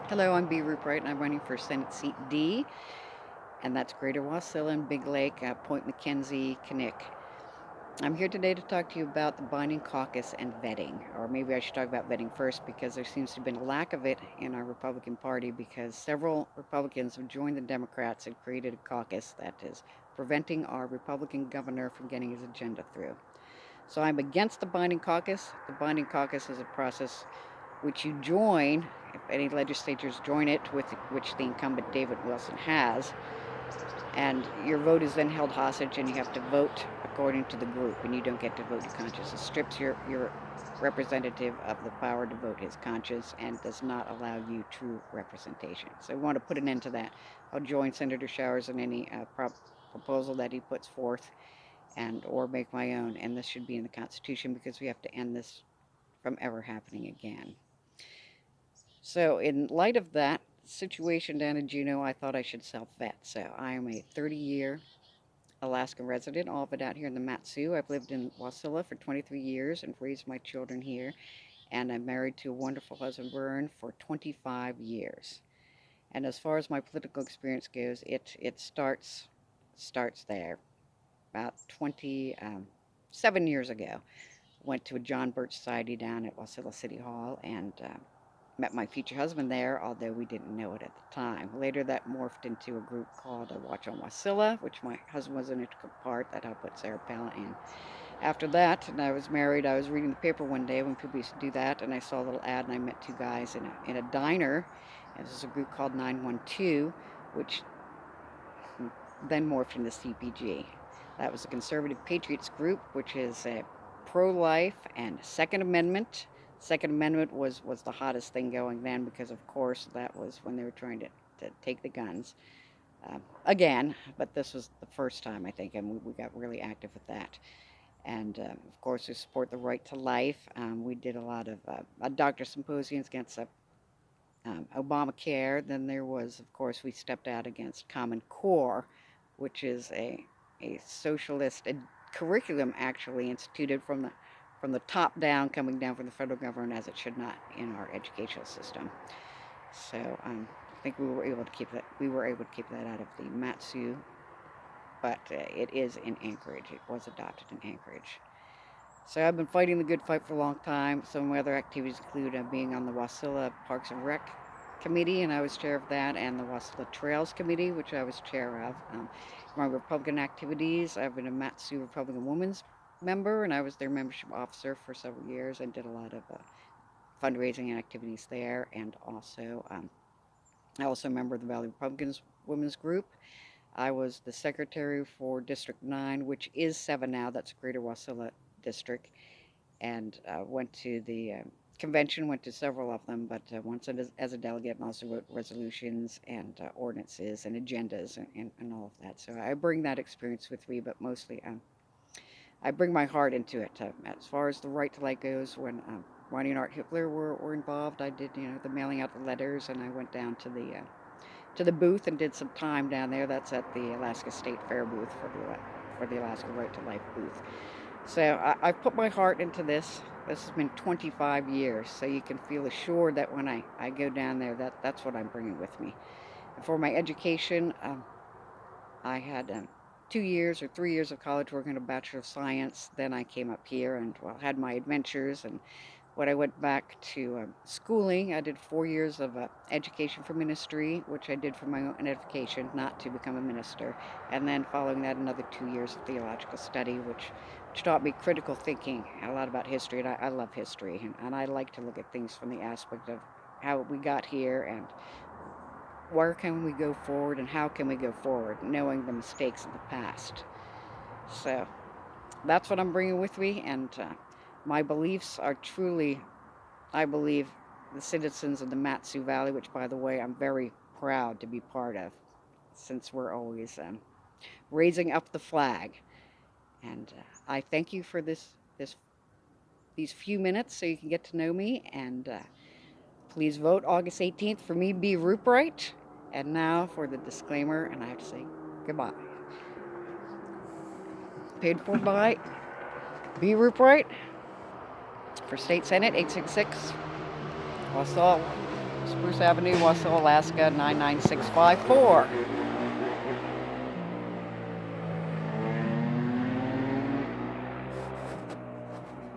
Hello, I'm B. Rupright, and I'm running for Senate Seat D, and that's Greater Wasilla and Big Lake, Point McKenzie, Kinnick. I'm here today to talk to you about the binding caucus and vetting, or maybe I should talk about vetting first because there seems to have been a lack of it in our Republican Party because several Republicans have joined the Democrats and created a caucus that is preventing our Republican governor from getting his agenda through. So I'm against the binding caucus. The binding caucus is a process which you join, if any legislatures join it, with which the incumbent David Wilson has, and your vote is then held hostage, and you have to vote according to the group, and you don't get to vote your conscience. It strips your representative of the power to vote his conscience and does not allow you true representation. So we want to put an end to that. I'll join Senator Showers in any proposal that he puts forth and or make my own, and this should be in the Constitution because we have to end this from ever happening again. So, in light of that situation down in Juneau, I thought I should self vet. So, I am a 30-year Alaskan resident, all of it out here in the Mat-Su. I've lived in Wasilla for 23 years and raised my children here. And I'm married to a wonderful husband, Vern, for 25 years. And as far as my political experience goes, it starts there. About 27 years ago, went to a John Birch Society down at Wasilla City Hall and met my future husband there, although we didn't know it at the time. Later, that morphed into a group called Watch on Wasilla, which my husband was an integral part that helped put Sarah Pella in. After that, and I was married, I was reading the paper one day when people used to do that, and I saw a little ad, and I met two guys in a diner. And this is a group called 912, which then morphed into CPG. That was a conservative patriots group, which is a pro-life and Second Amendment. Second Amendment was the hottest thing going then because, of course, that was when they were trying to take the guns again. But this was the first time, I think, and we got really active with that. And of course, we support the right to life. We did a lot of doctor symposiums against Obamacare. Then there was, of course, we stepped out against Common Core, which is a socialist curriculum actually instituted from the top down, coming down from the federal government, as it should not in our educational system. So I think we were able to keep that. We were able to keep that out of the Mat-Su, but it is in Anchorage. It was adopted in Anchorage. So I've been fighting the good fight for a long time. Some of my other activities include being on the Wasilla Parks and Rec Committee, and I was chair of that, and the Wasilla Trails Committee, which I was chair of. My Republican activities, I've been a Mat-Su Republican Women's member, and I was their membership officer for several years and did a lot of fundraising activities there, and also I also a member of the Valley Republicans Women's Group. I was the secretary for District 9, which is 7 now. That's Greater Wasilla District, and went to the convention, went to several of them, but once as a delegate, and also wrote resolutions and ordinances and agendas and all of that. So I bring that experience with me, but mostly I bring my heart into it. As far as the right to life goes, when Ronnie and Art Hitler were involved, I did the mailing out the letters, and I went down to the booth and did some time down there. That's at the Alaska State Fair booth for the Alaska Right to Life booth. So I've put my heart into this. This has been 25 years, so you can feel assured that when I go down there, that's what I'm bringing with me. And for my education, I had 2 years or 3 years of college working on a Bachelor of Science. Then I came up here and had my adventures. And when I went back to schooling, I did 4 years of education for ministry, which I did for my own edification, not to become a minister. And then following that, another 2 years of theological study, which taught me critical thinking and a lot about history. And I love history, and I like to look at things from the aspect of how we got here and where can we go forward and how can we go forward, knowing the mistakes of the past. So that's what I'm bringing with me, and my beliefs are truly, I believe, the citizens of the Mat-Su Valley, which, by the way, I'm very proud to be part of, since we're always raising up the flag. And I thank you for these few minutes so you can get to know me, and please vote August 18th for me, B. Rupright. And now for the disclaimer, and I have to say goodbye. Paid for by B. Rupright for State Senate 866 Wasall Spruce Avenue, Wasilla, Alaska 99654.